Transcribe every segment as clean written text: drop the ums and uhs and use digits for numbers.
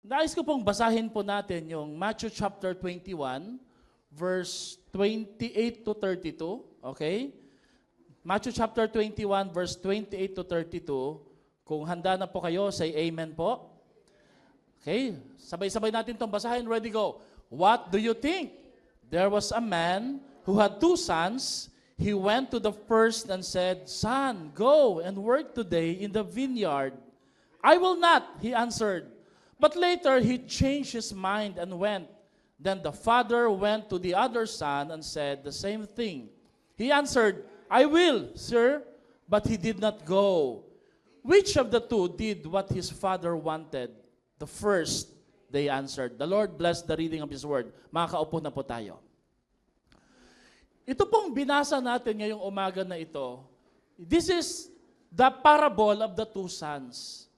Nais ko pong basahin po natin yung Matthew chapter 21, verse 28 to 32. Okay? Matthew chapter 21, verse 28 to 32. Kung handa na po kayo, say amen po. Okay? Sabay-sabay natin itong basahin. Ready, go. What do you think? There was a man who had two sons. He went to the first and said, Son, go and work today in the vineyard. I will not, he answered. But later he changed his mind and went. Then the father went to the other son and said the same thing. He answered, I will, sir, but he did not go. Which of the two did what his father wanted? The first, they answered. The Lord bless the reading of His word. Makakaupo na po tayo. Ito pong binasa natin ngayong umaga na ito, this is the parable of the two sons.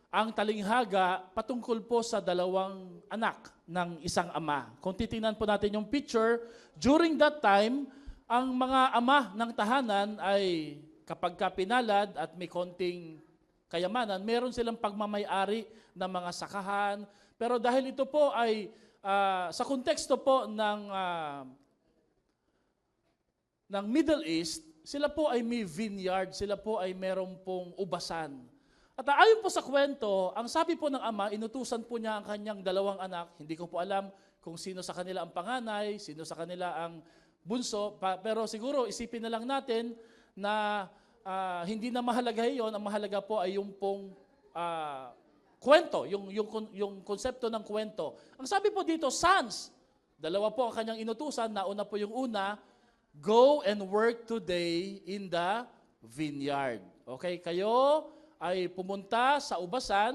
Ang talinghaga patungkol po sa dalawang anak ng isang ama. Kung titingnan po natin yung picture, during that time, ang mga ama ng tahanan ay kapag pinalad at may konting kayamanan, meron silang pagmamay-ari ng mga sakahan. Pero dahil ito po ay sa konteksto po ng Middle East, sila po ay may vineyard, sila po ay meron pong ubasan. At ayon po sa kwento, ang sabi po ng ama, inutusan po niya ang kanyang dalawang anak. Hindi ko po alam kung sino sa kanila ang panganay, sino sa kanila ang bunso. Pero siguro isipin na lang natin na hindi na mahalaga yon. Ang mahalaga po ay yung pong kwento, yung konsepto ng kwento. Ang sabi po dito, sons, dalawa po ang kanyang inutusan. Nauna po yung una, go and work today in the vineyard. Okay, kayo ay pumunta sa ubasan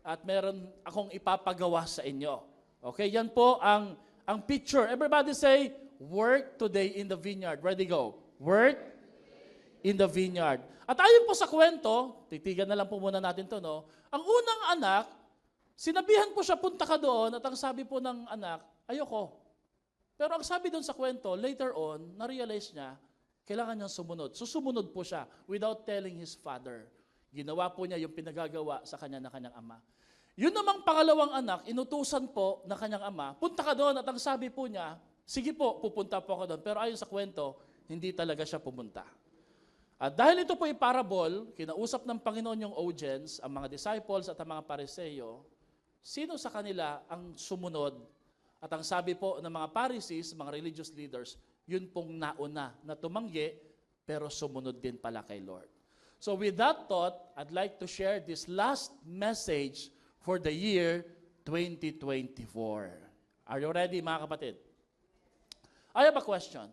at meron akong ipapagawa sa inyo. Okay, yan po ang picture. Everybody say, work today in the vineyard. Ready, go. Work in the vineyard. At ayon po sa kwento, titigan na lang po muna natin to, no? Ang unang anak, sinabihan po siya, punta ka doon, at ang sabi po ng anak, ayoko. Pero ang sabi doon sa kwento, later on, na-realize niya, kailangan niyang sumunod. Susumunod po siya without telling his father. Ginawa po niya yung pinagagawa sa kanya na kanyang ama. Yun namang pangalawang anak, inutusan po na kanyang ama, punta ka doon, at ang sabi po niya, sige po, pupunta po ako doon. Pero ayon sa kwento, hindi talaga siya pumunta. At dahil ito po ay parable, kinausap ng Panginoon yung audience, ang mga disciples at ang mga Pariseyo, sino sa kanila ang sumunod? At ang sabi po ng mga Pharisees, mga religious leaders, yun pong nauna na tumanggi, pero sumunod din pala kay Lord. So with that thought, I'd like to share this last message for the year 2024. Are you ready, mga kapatid? I have a question.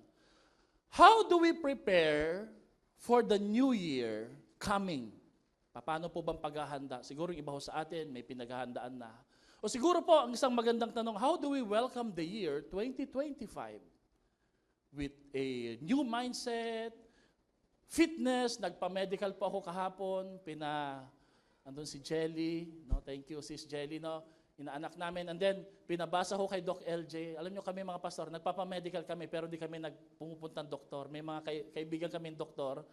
How do we prepare for the new year coming? Paano po bang paghahanda? Siguro yung iba ho sa atin, may pinaghahandaan na. O siguro po, ang isang magandang tanong, how do we welcome the year 2025? With a new mindset, fitness, nagpa-medical po ako kahapon, andun si Jelly, no? Thank you sis Jelly, no? Inaanak namin, and then pinabasa ko kay Doc LJ. Alam nyo kami mga pastor, nagpapa-medical kami pero di kami pumupuntang doktor. May mga kaibigan kami doktor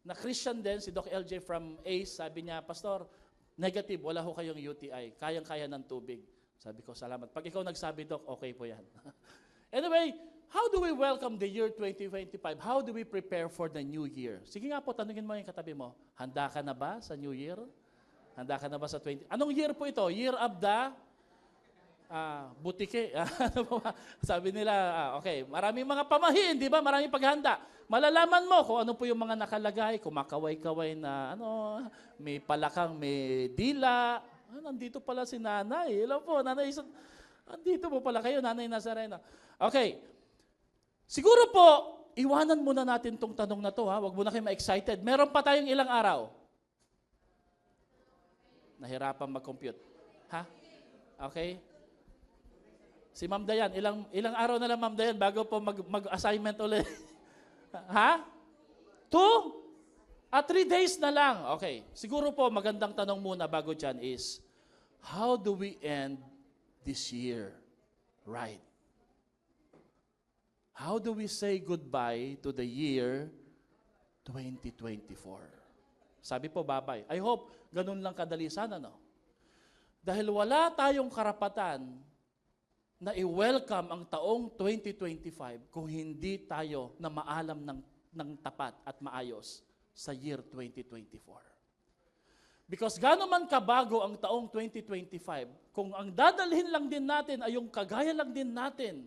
na Christian din, si Doc LJ from ACE, sabi niya, Pastor, negative, wala ho kayong UTI, kayang-kaya ng tubig. Sabi ko, salamat. Pag ikaw nagsabi, Doc, okay po yan. Anyway, how do we welcome the year 2025? How do we prepare for the new year? Sige nga po, tanungin mo yung katabi mo, handa ka na ba sa new year? Handa ka na ba sa 20? Anong year po ito? Year of the butike. Sabi nila, okay, maraming mga pamahiin, di ba? Maraming paghanda. Malalaman mo kung ano po yung mga nakalagay, kumakaway-kaway na, may palakang, may dila. Nandito pala si nanay. Alam po, nanay, nandito po pala kayo, nanay Nazarena. Okay. Siguro po, iwanan muna natin tong tanong na to, ha? Huwag muna kayo ma-excited. Meron pa tayong ilang araw. Nahirapan mag-compute. Ha? Okay? Si Ma'am Dayan, ilang araw na lang Ma'am Dayan bago po mag-assignment ulit. Ha? 2? 3 days na lang. Okay. Siguro po magandang tanong muna bago dyan is, how do we end this year right? How do we say goodbye to the year 2024? Sabi po, bye-bye. I hope ganun lang kadali sana, no? Dahil wala tayong karapatan na i-welcome ang taong 2025 kung hindi tayo na maalam ng tapat at maayos sa year 2024. Because gaano man kabago ang taong 2025, kung ang dadalhin lang din natin ay yung kagaya lang din natin,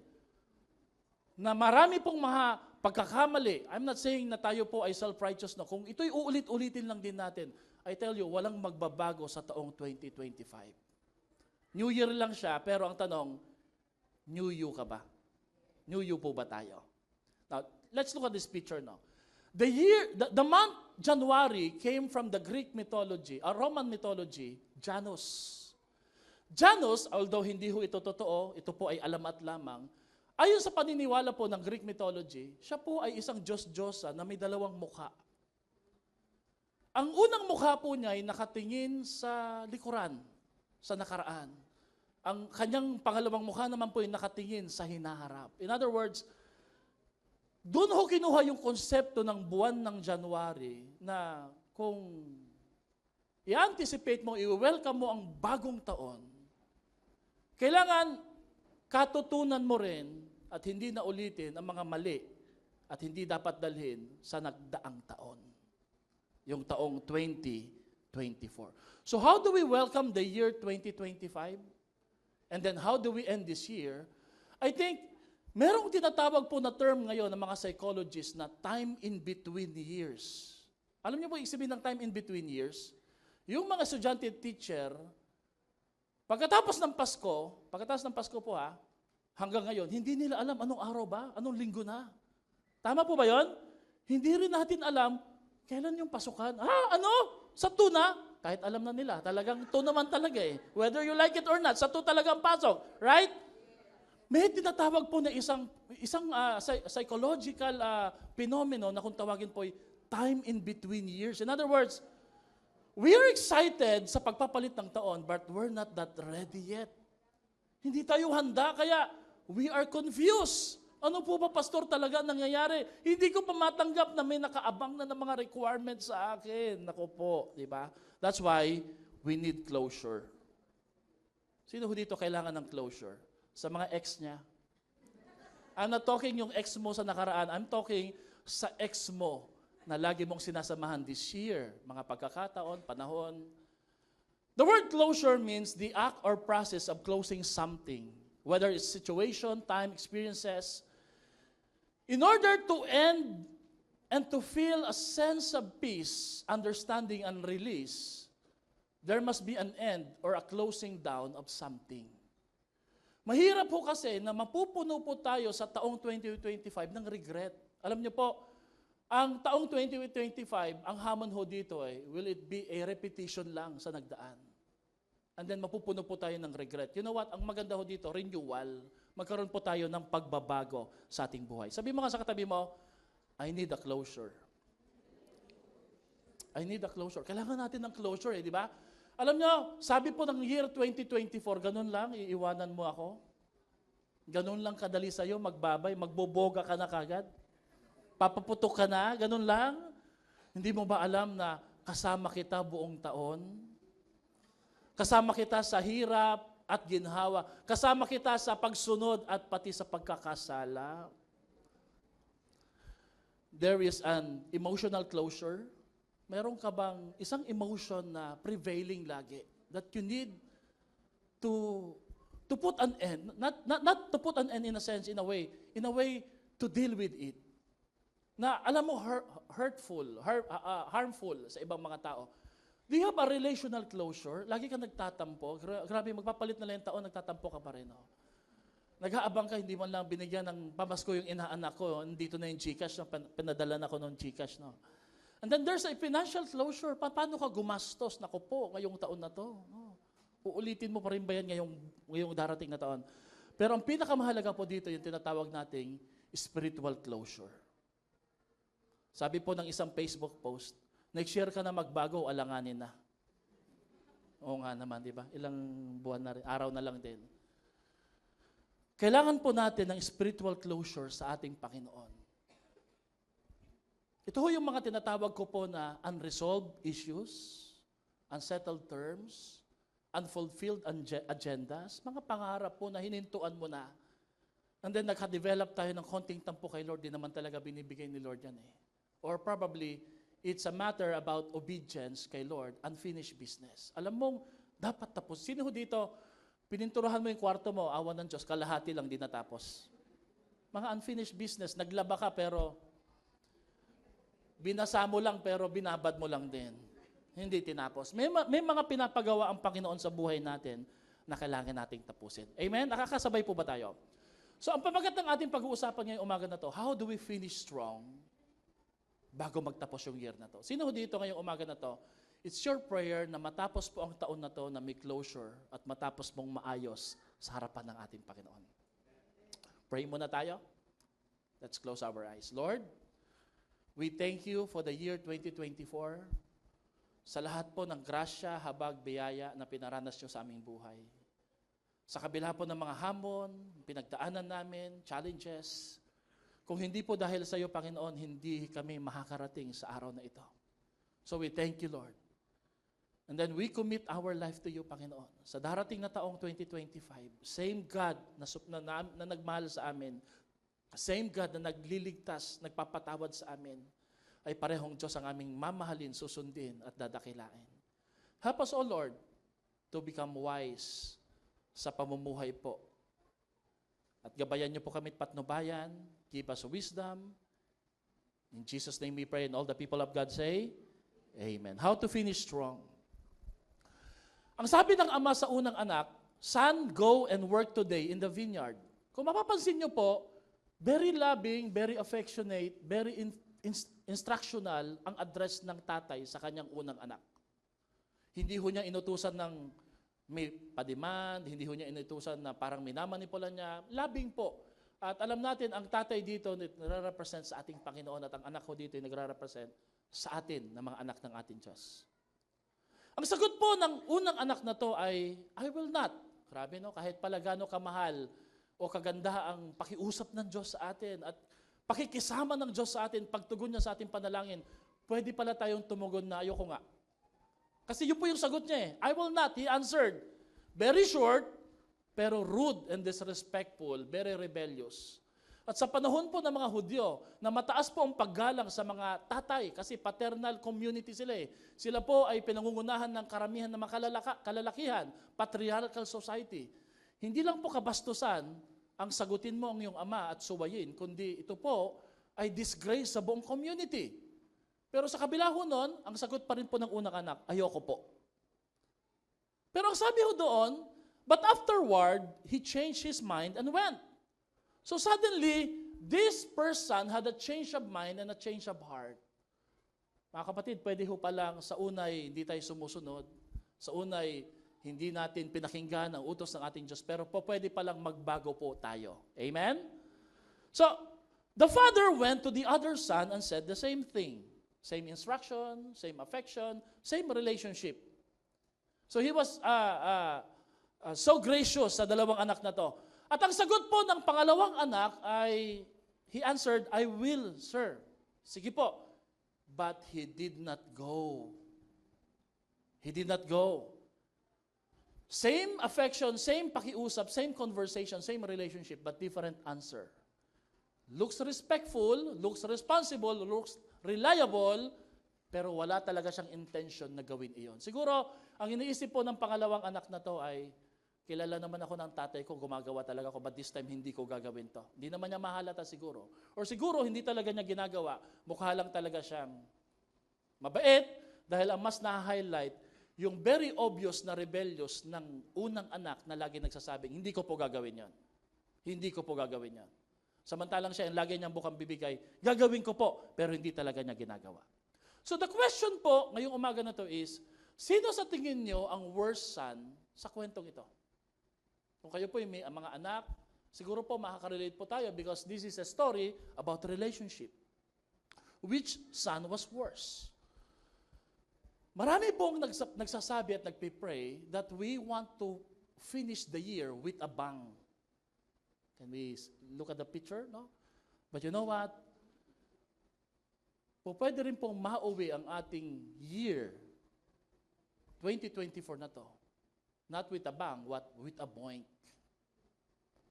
na marami pong mga pagkakamali, I'm not saying na tayo po ay self-righteous, no. Kung ito'y uulit-ulitin lang din natin, I tell you, walang magbabago sa taong 2025. New Year lang siya, pero ang tanong, New You ka ba? New You po ba tayo? Now, let's look at this picture now. The month January came from the Greek mythology, Roman mythology, Janus. Janus, although hindi ho ito totoo, ito po ay alamat lamang, ayon sa paniniwala po ng Greek mythology, siya po ay isang Diyos-Diyosa na may dalawang mukha. Ang unang mukha po niya ay nakatingin sa likuran, sa nakaraan. Ang kanyang pangalawang mukha naman po ay nakatingin sa hinaharap. In other words, doon ho kinuha yung konsepto ng buwan ng January na kung i-anticipate mo, i-welcome mo ang bagong taon, kailangan katutunan mo rin at hindi na ulitin ang mga mali at hindi dapat dalhin sa nagdaang taon. Yung taong 2024. So how do we welcome the year 2025? And then how do we end this year? I think merong tinatawag po na term ngayon ng mga psychologists na time in between years. Alam niyo po ibig sabihin ng time in between years? Yung mga estudyante at teacher, pagkatapos ng Pasko po hanggang ngayon, hindi nila alam anong araw ba, anong linggo na. Tama po ba yon? Hindi rin natin alam kailan yung pasukan. Sa 2 na? Kahit alam na nila, talagang 2 naman talaga eh. Whether you like it or not, sa 2 talagang pasok. Right? May tinatawag po na isang psychological phenomenon na kung tawagin po ay time in between years. In other words, we are excited sa pagpapalit ng taon, but we're not that ready yet. Hindi tayo handa, kaya we are confused. Ano po ba, Pastor, talaga nangyayari? Hindi ko pa matanggap na may nakaabang na ng mga requirements sa akin. Naku po, di ba? That's why we need closure. Sino ho dito kailangan ng closure? Sa mga ex niya. I'm not talking yung ex mo sa nakaraan. I'm talking sa ex mo na lagi mong sinasamahan this year. Mga pagkakataon, panahon. The word closure means the act or process of closing something. Whether it's situation, time, experiences. In order to end and to feel a sense of peace, understanding, and release, there must be an end or a closing down of something. Mahirap po kasi na mapupuno po tayo sa taong 2025 ng regret. Alam niyo po, ang taong 2025, ang hamon ho dito ay, will it be a repetition lang sa nagdaan? And then mapupuno po tayo ng regret. You know what? Ang maganda ho dito, renewal. Magkaroon po tayo ng pagbabago sa ating buhay. Sabi mo nga sa katabi mo, I need a closure. I need a closure. Kailangan natin ng closure di ba? Alam nyo, sabi po ng year 2024, ganun lang, iiwanan mo ako. Ganun lang kadali sa'yo, magbabay, magboboga ka na kagad. Papaputok ka na, ganun lang. Hindi mo ba alam na kasama kita buong taon? Kasama kita sa hirap at ginhawa. Kasama kita sa pagsunod at pati sa pagkakasala. There is an emotional closure. Meron ka bang isang emotion na prevailing lagi that you need to put an end, not to put an end in a sense, in a way to deal with it. Na alam mo harmful sa ibang mga tao. Do you have a relational closure? Lagi ka nagtatampo. Grabe, magpapalit na lang yung taon, nagtatampo ka pa rin. Oh. Nag-aabang ka, hindi mo lang binigyan ng pamasko yung inaanak ko. Dito na yung Gcash, pinadala na ko ng Gcash. No? And then there's a financial closure. Paano ka gumastos? Naku po, ngayong taon na to. No. Uulitin mo pa rin ba yan ngayong darating na taon? Pero ang pinakamahalaga po dito, yung tinatawag nating spiritual closure. Sabi po ng isang Facebook post, next year ka na magbago, alanganin na. Oo nga naman, di ba? Ilang buwan na rin, araw na lang din. Kailangan po natin ng spiritual closure sa ating Panginoon. Ito ho yung mga tinatawag ko po na unresolved issues, unsettled terms, unfulfilled agendas, mga pangarap po na hinintuan mo na. And then nagka-develop tayo ng konting tampo kay Lord, di naman talaga binibigay ni Lord yan eh. Or probably, it's a matter about obedience kay Lord, unfinished business. Alam mong, dapat tapos. Sino ho dito, pininturahan mo yung kwarto mo, awan ng Diyos, kalahati lang di natapos. Mga unfinished business, naglaba ka pero binasa mo lang pero binabad mo lang din. Hindi tinapos. May mga pinapagawa ang Panginoon sa buhay natin na kailangan nating tapusin. Amen? Nakakasabay po ba tayo? So ang pamagat ng ating pag-uusapan ngayong umaga na to, how do we finish strong bago magtapos yung year na to? Sino ho dito ngayong umaga na to? It's your prayer na matapos po ang taon na to na may closure at matapos mong maayos sa harapan ng ating Panginoon. Pray muna tayo. Let's close our eyes. Lord, we thank you for the year 2024. Sa lahat po ng grasya, habag, biyaya na pinaranas nyo sa aming buhay. Sa kabila po ng mga hamon, pinagdaanan namin, challenges, kung hindi po dahil sa iyo, Panginoon, hindi kami makakarating sa araw na ito. So we thank you, Lord. And then we commit our life to you, Panginoon. Sa darating na taong 2025, same God na nagmahal sa amin, same God na nagliligtas, nagpapatawad sa amin, ay parehong Diyos ang aming mamahalin, susundin at dadakilain. Help us, O Lord, to become wise sa pamumuhay po. At gabayan niyo po kami at patnubayan. Give us wisdom. In Jesus' name we pray, and all the people of God say, Amen. How to finish strong. Ang sabi ng ama sa unang anak, Son, go and work today in the vineyard. Kung mapapansin niyo po, very loving, very affectionate, very instructional ang address ng tatay sa kanyang unang anak. Hindi ho niya inutusan ng may pa-demand, hindi ho niya inutusan na parang minamanipulan niya. Loving po. At alam natin, ang tatay dito nare-represent sa ating Panginoon at ang anak ko dito ay nagre-represent sa atin na mga anak ng ating Diyos. Ang sagot po ng unang anak na to ay, I will not. Grabe no, kahit pala gaano kamahal o kaganda ang pakiusap ng Diyos sa atin at pakikisama ng Diyos sa atin, pagtugon niya sa ating panalangin, pwede pala tayong tumugon na ayoko nga. Kasi yun po yung sagot niya eh. I will not, he answered. Very short, pero rude and disrespectful, very rebellious. At sa panahon po ng mga Hudyo, na mataas po ang paggalang sa mga tatay, kasi paternal community sila eh. Sila po ay pinangungunahan ng karamihan ng mga kalalakihan, patriarchal society. Hindi lang po kabastusan ang sagutin mo ang iyong ama at suwayin, kundi ito po ay disgrace sa buong community. Pero sa kabila ho nun, ang sagot pa rin po ng unang anak, ayoko po. Pero ang sabi ho doon, but afterward, he changed his mind and went. So suddenly, this person had a change of mind and a change of heart. Mga kapatid, pwede ho palang sa unay hindi tayo sumusunod, sa unay hindi natin pinakinggan ang utos ng ating Diyos, pero po pwede palang magbago po tayo. Amen? So, the father went to the other son and said the same thing. Same instruction, same affection, same relationship. So he was so gracious sa dalawang anak na to. At ang sagot po ng pangalawang anak ay, he answered, I will, sir. Sige po. But he did not go. He did not go. Same affection, same pakiusap, same conversation, same relationship, but different answer. Looks respectful, looks responsible, looks reliable, pero wala talaga siyang intention na gawin iyon. Siguro, ang iniisip po ng pangalawang anak na to ay, kilala naman ako ng tatay ko, gumagawa talaga ako, but this time hindi ko gagawin to. Hindi naman niya mahalata siguro. Or siguro, hindi talaga niya ginagawa, mukha lang talaga siyang mabait, dahil ang mas na-highlight, yung very obvious na rebellious ng unang anak na lagi nagsasabing, hindi ko po gagawin yan. Hindi ko po gagawin yan. Samantalang siya, yung lagi niyang bukang bibigay, gagawin ko po, pero hindi talaga niya ginagawa. So the question po, ngayong umaga na to is, sino sa tingin niyo ang worst son sa kwentong ito? Kung kayo po yung may mga anak, siguro po makaka-relate po tayo because this is a story about relationship. Which son was worse? Marami pong nagsasabi at nagpipray that we want to finish the year with a bang. Can we look at the picture? No? But you know what? Po pwede rin pong mauwi ang ating year, 2024 na to, Not with a bang, what? With a boink.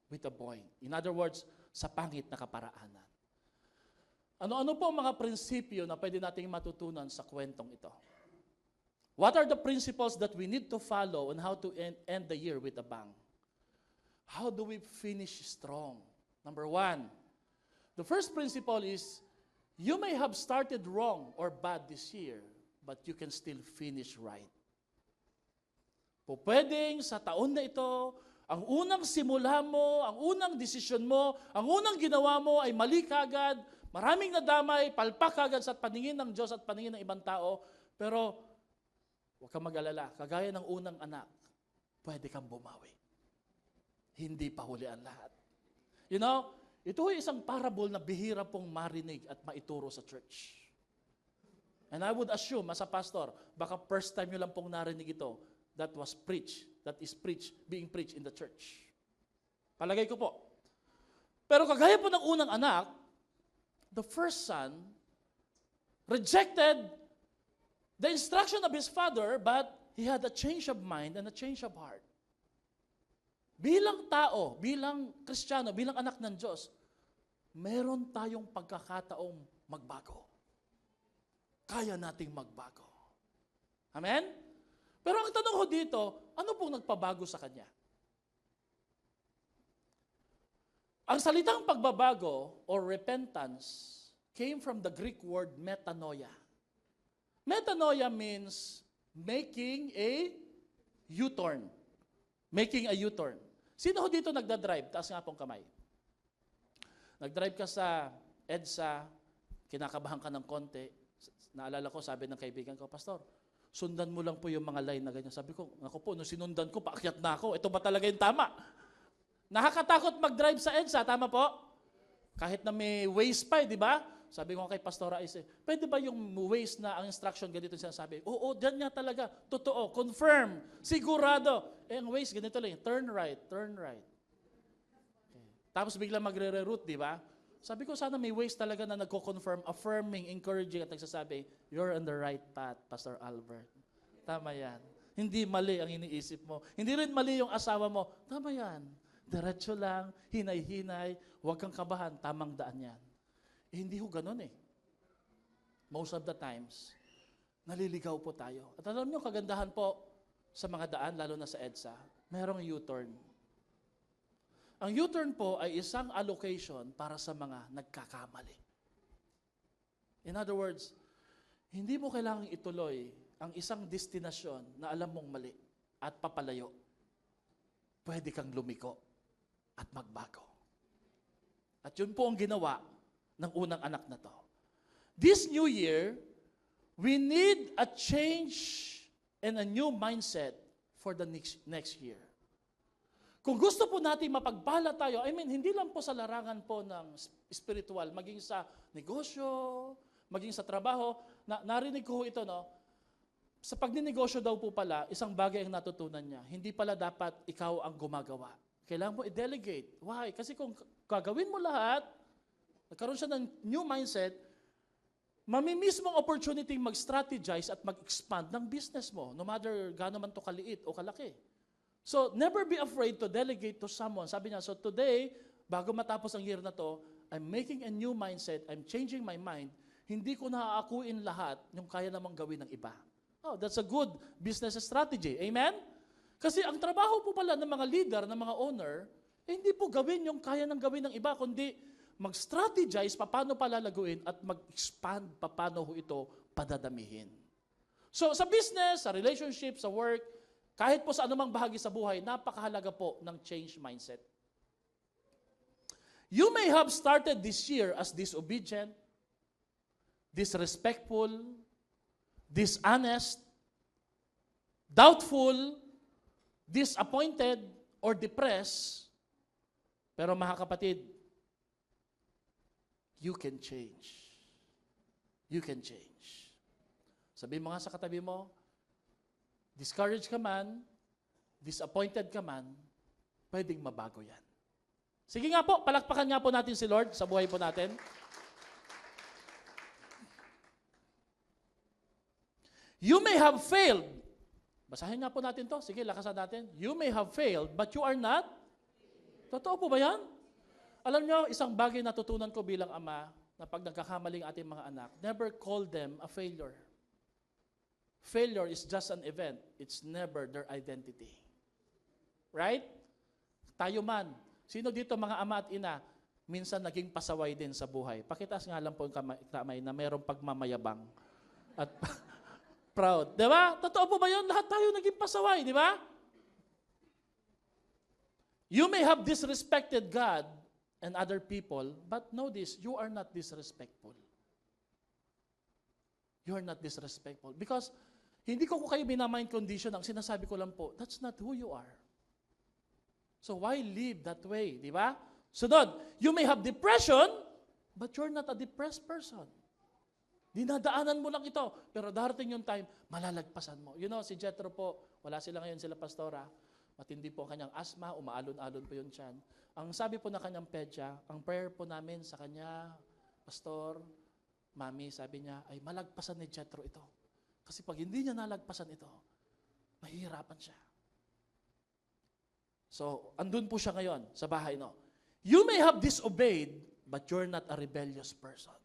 With a boink. In other words, sa pangit na kaparaanan. Ano-ano po ang mga prinsipyo na pwede nating matutunan sa kwentong ito? What are the principles that we need to follow on how to end the year with a bang? How do we finish strong? Number 1, the first principle is, you may have started wrong or bad this year, but you can still finish right. Pwedeng sa taon na ito, ang unang simula mo, ang unang desisyon mo, ang unang ginawa mo ay mali kagad, maraming nadamay, palpak kagad sa paningin ng Diyos at paningin ng ibang tao, pero huwag kang mag-alala, kagaya ng unang anak, pwede kang bumawi. Hindi pa huli ang lahat. You know, ito ay isang parable na bihira pong marinig at maituro sa church. And I would assume, as a pastor, baka first time nyo lang pong narinig ito, that is being preached in the church. Palagay ko po. Pero kagaya po ng unang anak, the first son rejected the instruction of his father, but he had a change of mind and a change of heart. Bilang tao, bilang Kristiyano, bilang anak ng Diyos, meron tayong pagkakataong magbago. Kaya nating magbago. Amen? Pero ang tanong ho dito, ano pong nagpabago sa kanya? Ang salitang pagbabago or repentance came from the Greek word metanoia. Metanoia means making a U-turn. Making a U-turn. Sino ho dito nagdadrive? Taas nga pong kamay. Nagdrive ka sa EDSA, kinakabahan ka ng konti. Naalala ko, sabi ng kaibigan ko, Pastor, sundan mo lang po yung mga line na ganyan. Sabi ko, ako po, nung sinundan ko, paakyat na ako. Ito ba talaga yung tama? Nakakatakot mag-drive sa EDSA, tama po? Kahit na may Waze pa, di ba? Sabi ko kay Pastora Aise, pwede ba yung Waze na ang instruction ganito yung sinasabi? Oo, dyan nga talaga. Totoo, confirm, sigurado. Ang Waze, ganito lang, turn right, turn right. Okay. Tapos bigla magre-reroute, di ba? Sabi ko, sana may Waze talaga na nagko-confirm, affirming, encouraging at nagsasabi, you're on the right path, Pastor Albert. Tama yan. Hindi mali ang iniisip mo. Hindi rin mali yung asawa mo. Tama yan. Diretso lang, hinay-hinay, huwag kang kabahan, tamang daan yan. Hindi ho ganun eh. Most of the times, naliligaw po tayo. At alam niyo, kagandahan po sa mga daan, lalo na sa EDSA, mayroong U-turn. Ang U-turn po ay isang allocation para sa mga nagkakamali. In other words, hindi mo kailangang ituloy ang isang destinasyon na alam mong mali at papalayo. Pwede kang lumiko at magbago. At yun po ang ginawa ng unang anak na to. This new year, we need a change and a new mindset for the next year. Kung gusto po natin mapagpala tayo, hindi lang po sa larangan po ng spiritual, maging sa negosyo, maging sa trabaho, narinig ko ito, no? Sa pagninegosyo daw po pala, isang bagay ang natutunan niya. Hindi pala dapat ikaw ang gumagawa. Kailangan mo i-delegate. Why? Kasi kung gagawin mo lahat, nagkaroon siya ng new mindset, mamimiss mong opportunity mag-strategize at mag-expand ng business mo, no matter gaano man to kaliit o kalaki. So, never be afraid to delegate to someone. Sabi niya, so today, bago matapos ang year na to, I'm making a new mindset, I'm changing my mind, hindi ko naaakuin lahat yung kaya namang gawin ng iba. Oh, that's a good business strategy. Amen? Kasi ang trabaho po pala ng mga leader, ng mga owner, hindi po gawin yung kaya nang gawin ng iba, kundi mag-strategize paano palalaguin at mag-expand paano ho ito padadamihin. So sa business, sa relationship, sa work, kahit po sa anumang bahagi sa buhay, napakahalaga po ng change mindset. You may have started this year as disobedient, disrespectful, dishonest, doubtful, disappointed, or depressed. Pero mga kapatid, you can change. You can change. Sabihin mo nga sa katabi mo, discouraged ka man, disappointed ka man, pwedeng mabago yan. Sige nga po, palakpakan nga po natin si Lord sa buhay po natin. You may have failed Basahin nga po natin to. Sige, lakasan natin. You may have failed, but you are not. Totoo po ba yan? Alam nyo, isang bagay na natutunan ko bilang ama, na pag nagkakamaling ating mga anak, never call them a failure. Failure is just an event. It's never their identity. Right? Tayo man. Sino dito mga ama at ina, minsan naging pasaway din sa buhay? Pakitaas nga lang po yung kamay na mayroong pagmamayabang at proud. Di ba? Totoo po ba yun? Lahat tayo naging pasaway, di ba? You may have disrespected God and other people, but know this, you are not disrespectful. You are not disrespectful. Because hindi ko kayo minamind condition, ang sinasabi ko lang po, that's not who you are. So why live that way, di ba? Sunod, you may have depression, but you're not a depressed person. Dinadaanan mo lang ito, pero darating yung time, malalagpasan mo. You know, si Jethro po, wala sila ngayon, sila pastora, matindi po ang kanyang asthma, umaalon-alon po yun tiyan. Ang sabi po na kanyang pedya, ang prayer po namin sa kanya, pastor, mami, sabi niya, ay malagpasan ni Jethro ito. Kasi pag hindi niya nalagpasan ito, mahihirapan siya. So, andun po siya ngayon sa bahay, no? You may have disobeyed, but you're not a rebellious person.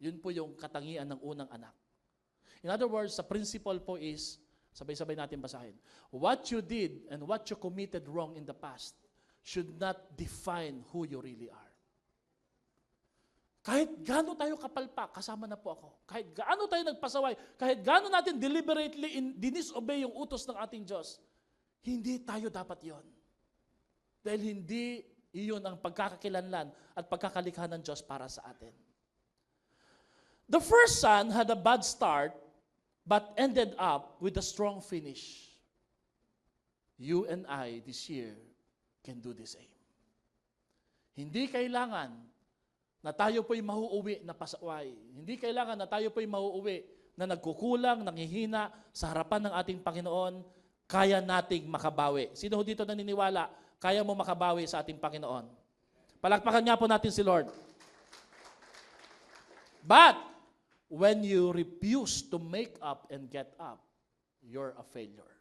Yun po yung katangian ng unang anak. In other words, sa principle po is, sabay-sabay natin basahin, what you did and what you committed wrong in the past should not define who you really are. Kahit gaano tayo kapalpak, kasama na po ako. Kahit gaano tayo nagpasaway, kahit gaano natin deliberately disobey yung utos ng ating Diyos, hindi tayo dapat yon. Dahil hindi iyon ang pagkakakilanlan at pagkakalikha ng Diyos para sa atin. The first son had a bad start, but ended up with a strong finish. You and I this year can do the same. Hindi kailangan na tayo po'y mahuuwi na pasaway. Hindi kailangan na tayo po'y mahuuwi na nagkukulang, nanghihina sa harapan ng ating Panginoon. Kaya nating makabawi. Sino dito naniniwala, kaya mo makabawi sa ating Panginoon? Palakpakan nga po natin si Lord. But, when you refuse to make up and get up, you're a failure.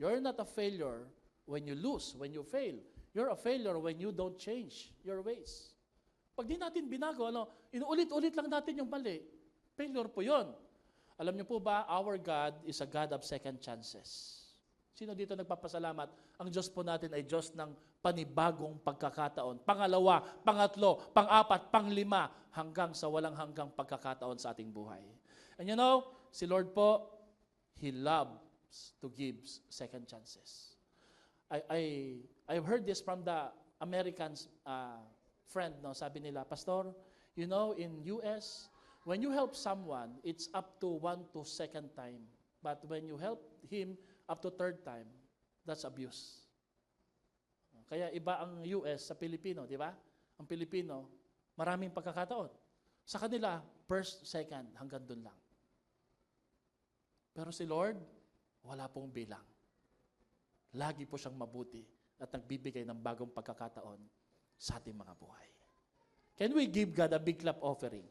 You're not a failure when you lose, when you fail. You're a failure when you don't change your ways. Pag di natin binago, inuulit-ulit lang natin yung mali, failure po yun. Alam niyo po ba, our God is a God of second chances. Sino dito nagpapasalamat? Ang Diyos po natin ay Diyos ng panibagong pagkakataon. Pangalawa, pangatlo, pang-apat, panglima, hanggang sa walang hanggang pagkakataon sa ating buhay. And you know, si Lord po, He loves to give second chances. I've heard this from the Americans friend, no? Sabi nila, Pastor, you know, in US, when you help someone, it's up to 1 to 2nd time. But when you help him up to 3rd time, that's abuse. Kaya iba ang US sa Pilipino, di ba? Ang Pilipino, maraming pagkakataon. Sa kanila, 1st, 2nd, hanggang dun lang. Pero si Lord, wala pong bilang. Lagi po siyang mabuti at nagbibigay ng bagong pagkakataon sa ating mga buhay. Can we give God a big clap offering?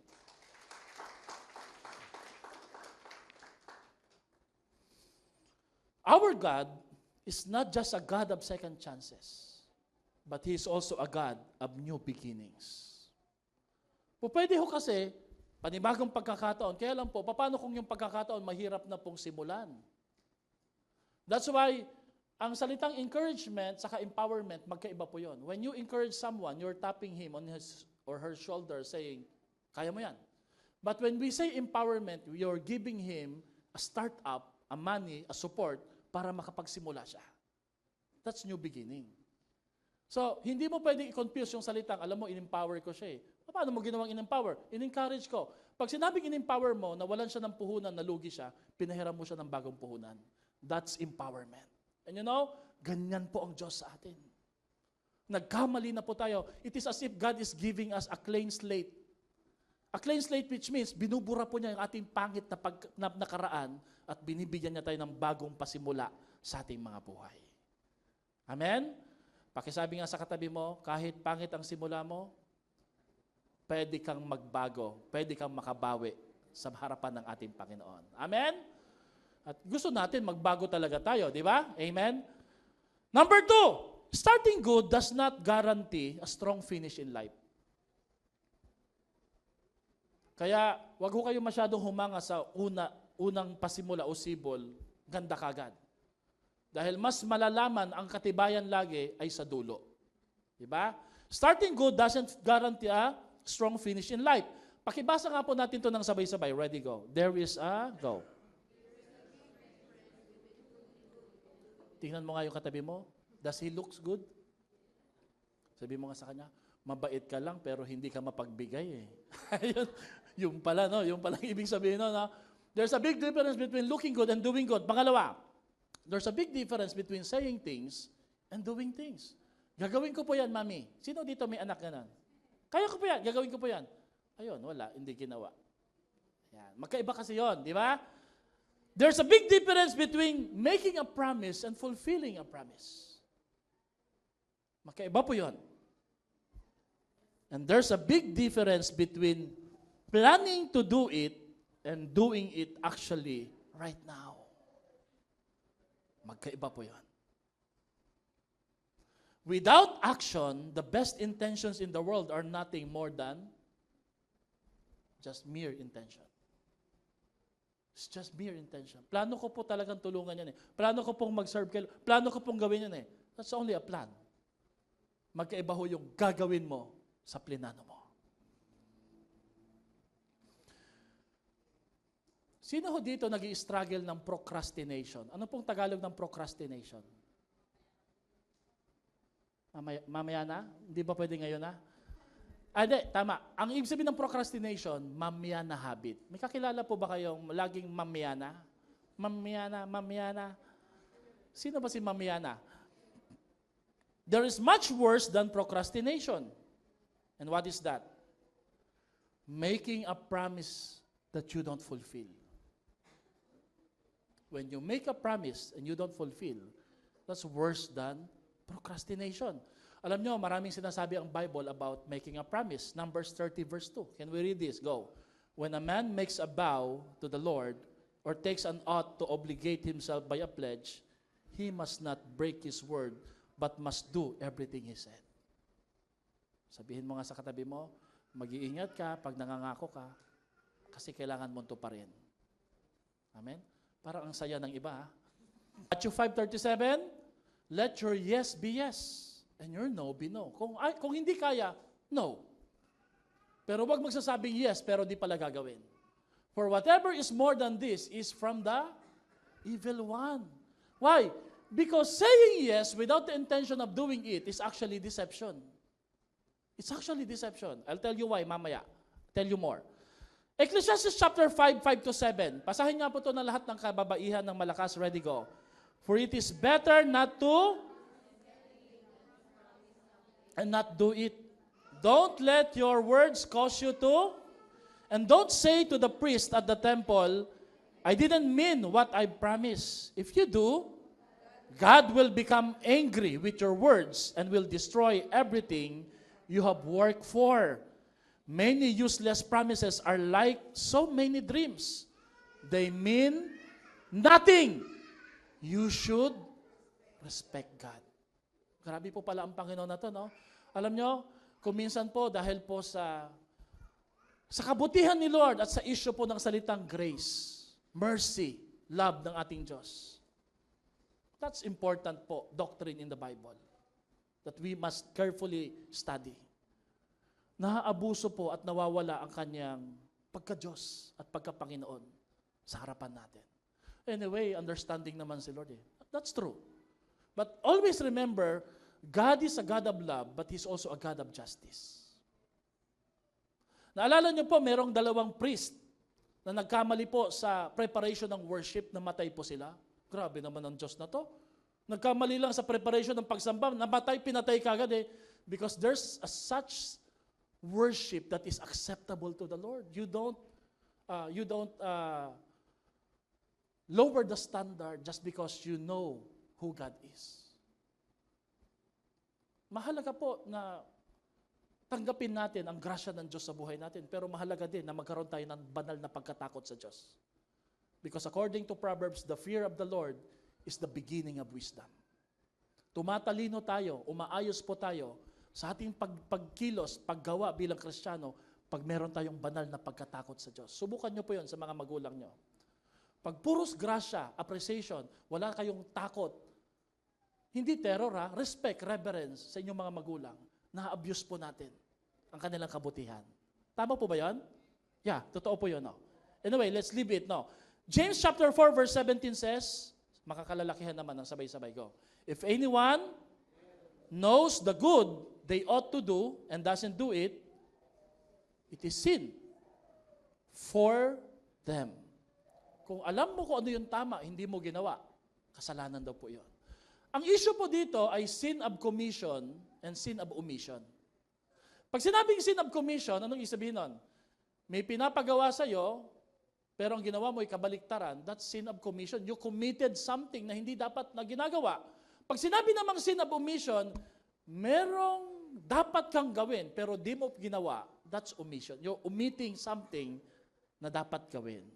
Our God is not just a God of second chances, but He is also a God of new beginnings. Pwede ho kasi, panibagong pagkakataon, kaya lang po, paano kung yung pagkakataon mahirap na pong simulan? That's why, ang salitang encouragement saka empowerment, magkaiba po yon. When you encourage someone, you're tapping him on his or her shoulder saying, kaya mo yan. But when we say empowerment, you're giving him a start-up, a money, a support, para makapagsimula siya. That's new beginning. So, hindi mo pwedeng i-confuse yung salitang, alam mo, in-empower ko siya eh. Paano mo ginawang in-empower? In-encourage ko. Pag sinabing in-empower mo, nawalan siya ng puhunan, nalugi siya, pinahiram mo siya ng bagong puhunan. That's empowerment. And you know, ganyan po ang Diyos sa atin. Nagkamali na po tayo. It is as if God is giving us a clean slate. A clean slate which means, binubura po niya yung ating pangit na nakaraan at binibigyan niya tayo ng bagong pasimula sa ating mga buhay. Amen? Pakisabi nga sa katabi mo, kahit pangit ang simula mo, pwede kang magbago, pwede kang makabawi sa harapan ng ating Panginoon. Amen? At gusto natin magbago talaga tayo, di ba? Amen? Number 2, starting good does not guarantee a strong finish in life. Kaya, wag ho kayo masyadong humanga sa unang pasimula o sibol, ganda kagad. Dahil mas malalaman ang katibayan lagi ay sa dulo. Diba? Starting good doesn't guarantee a strong finish in life. Pakibasa nga po natin ito ng sabay-sabay. Ready, go. There is a, go. Tingnan mo nga yung katabi mo. Does he looks good? Sabi mo nga sa kanya, mabait ka lang pero hindi ka mapagbigay eh. yung pala, no? Yung pala ibig sabihin, no? There's a big difference between looking good and doing good. Pangalawa, there's a big difference between saying things and doing things. Gagawin ko po yan, mami. Sino dito may anak ganon? Kaya ko po yan, gagawin ko po yan. Ayun, wala, hindi ginawa. Yan. Magkaiba kasi yon, di ba? There's a big difference between making a promise and fulfilling a promise. Magkaiba po yon. And there's a big difference between planning to do it and doing it actually right now. Magkaiba po yun. Without action, the best intentions in the world are nothing more than just mere intention. It's just mere intention. Plano ko po talagang tulungan yan eh. Plano ko pong mag-serve kayo. Plano ko pong gawin yan eh. That's only a plan. Magkaiba ho yung gagawin mo sa plinano mo. Sino ho dito nag-i-struggle ng procrastination? Ano pong Tagalog ng procrastination? Mamaya na? Hindi ba pwede ngayon na? Hindi, tama. Ang ibig sabihin ng procrastination, mamaya na habit. May kakilala po ba kayong laging mamaya na? Mamaya na, mamaya na. Sino ba si mamaya na? There is much worse than procrastination. And what is that? Making a promise that you don't fulfill. When you make a promise and you don't fulfill, that's worse than procrastination. Alam nyo, maraming sinasabi ang Bible about making a promise. Numbers 30 verse 2. Can we read this? Go. When a man makes a vow to the Lord or takes an oath to obligate himself by a pledge, he must not break his word, but must do everything he said. Sabihin mo nga sa katabi mo, mag-iingat ka pag nangangako ka, kasi kailangan mo ito pa rin. Amen? Parang ang saya ng iba. Ha? Matthew 5:37, let your yes be yes, and your no be no. Kung hindi kaya, no. Pero wag magsasabing yes, pero di pala gagawin. For whatever is more than this is from the evil one. Why? Because saying yes without the intention of doing it is actually deception. It's actually deception. I'll tell you why mamaya. Tell you more. Ecclesiastes chapter 5:5-7. Pasahin nga po ito ng lahat ng kababaihan ng malakas. Ready, go. For it is better not to and not do it. Don't let your words cause you to, and don't say to the priest at the temple, I didn't mean what I promised. If you do, God will become angry with your words and will destroy everything you have worked for. Many useless promises are like so many dreams. They mean nothing. You should respect God. Grabe po pala ang Panginoon na to, no? Alam nyo, kuminsan po dahil po sa kabutihan ni Lord at sa issue po ng salitang grace, mercy, love ng ating Diyos. That's important po, doctrine in the Bible, that we must carefully study. Naaabuso po at nawawala ang kanyang pagka-Diyos at pagka-Panginoon sa harapan natin. Anyway, understanding naman si Lord eh. That's true. But always remember, God is a God of love, but He's also a God of justice. Naalala niyo po, merong 2 priest na nagkamali po sa preparation ng worship, namatay po sila. Grabe naman ang Diyos na to. Nagkamali lang sa preparation ng pagsamba, namatay, pinatay kagad eh. Because there's such worship that is acceptable to the Lord. You don't lower the standard just because you know who God is. Mahalaga po na tanggapin natin ang grasya ng Diyos sa buhay natin, pero mahalaga din na magkaroon tayo ng banal na pagkatakot sa Diyos. Because according to Proverbs, the fear of the Lord is the beginning of wisdom. Tumatalino tayo, umaayos po tayo sa ating pagkilos, paggawa bilang Kristiyano, pag meron tayong banal na pagkatakot sa Diyos. Subukan nyo po yun sa mga magulang nyo. Pag puros grasya, appreciation, wala kayong takot, hindi terror ha, respect, reverence sa inyong mga magulang, na-abuse po natin ang kanilang kabutihan. Tama po ba yan? Yeah, totoo po yun. No? Anyway, let's leave it. No? James chapter 4 verse 17 says, makakalalakihan naman ang sabay-sabay ko. If anyone knows the good they ought to do and doesn't do it, it is sin for them. Kung alam mo kung ano yung tama, hindi mo ginawa, kasalanan daw po yun. Ang issue po dito ay sin of commission and sin of omission. Pag sinabing sin of commission, anong isabihin nun? May pinapagawa sa'yo, pero ang ginawa mo ay kabaliktaran, that's sin of commission. You committed something na hindi dapat na ginagawa. Pag sinabi namang sin of omission, merong dapat kang gawin, pero di mo ginawa, that's omission. You're omitting something na dapat gawin.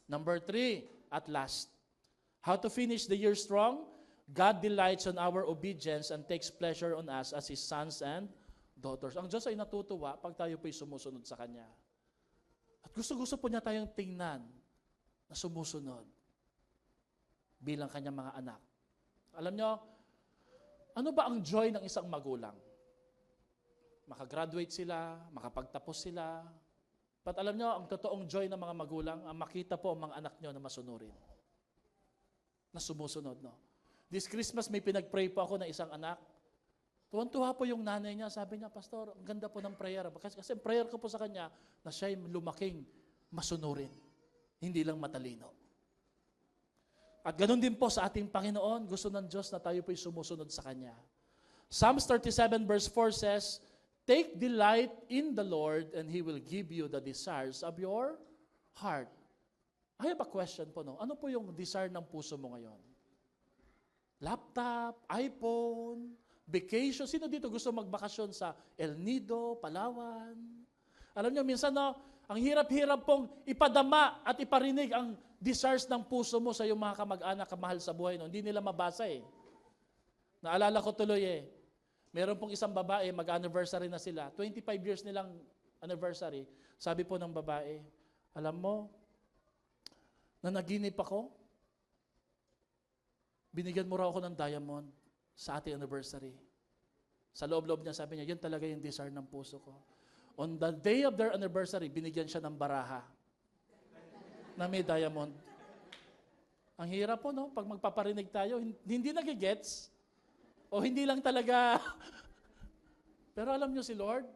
Number 3, at last. How to finish the year strong? God delights on our obedience and takes pleasure on us as His sons and daughters. Ang Diyos ay natutuwa pag tayo po'y sumusunod sa Kanya. At gusto-gusto po niya tayong tingnan na sumusunod bilang Kanyang mga anak. Alam nyo, ano ba ang joy ng isang magulang? Makagraduate sila, makapagtapos sila. But alam nyo, ang totoong joy ng mga magulang, ang makita po ang mga anak nyo na masunurin. Na sumusunod, no? This Christmas, may pinag-pray po ako na isang anak. Tuwan-tuwa po yung nanay niya. Sabi niya, Pastor, ang ganda po ng prayer. Kasi prayer ko po sa kanya na siya'y lumaking masunurin. Hindi lang matalino. At ganun din po sa ating Panginoon. Gusto ng Diyos na tayo po'y sumusunod sa Kanya. Psalms 37 verse 4 says, take delight in the Lord and He will give you the desires of your heart. I have a question po, no? Ano po yung desire ng puso mo ngayon? Laptop, iPhone, vacation. Sino dito gusto magbakasyon sa El Nido, Palawan? Alam nyo, minsan no, ang hirap-hirap pong ipadama at iparinig ang desires ng puso mo sa iyong mga kamag-anak, kamahal sa buhay. No? Hindi nila mabasa eh. Naalala ko tuloy eh. Meron pong isang babae, mag-anniversary na sila. 25 years nilang anniversary. Sabi po ng babae, alam mo, nanaginip ako, binigyan mo raw ako ng diamond sa ating anniversary. Sa loob-loob niya, sabi niya, yun talaga yung desire ng puso ko. On the day of their anniversary, binigyan siya ng baraha na may diamond. Ang hirap po, no? Pag magpaparinig tayo, hindi nagigets. O hindi lang talaga. Pero alam niyo si Lord,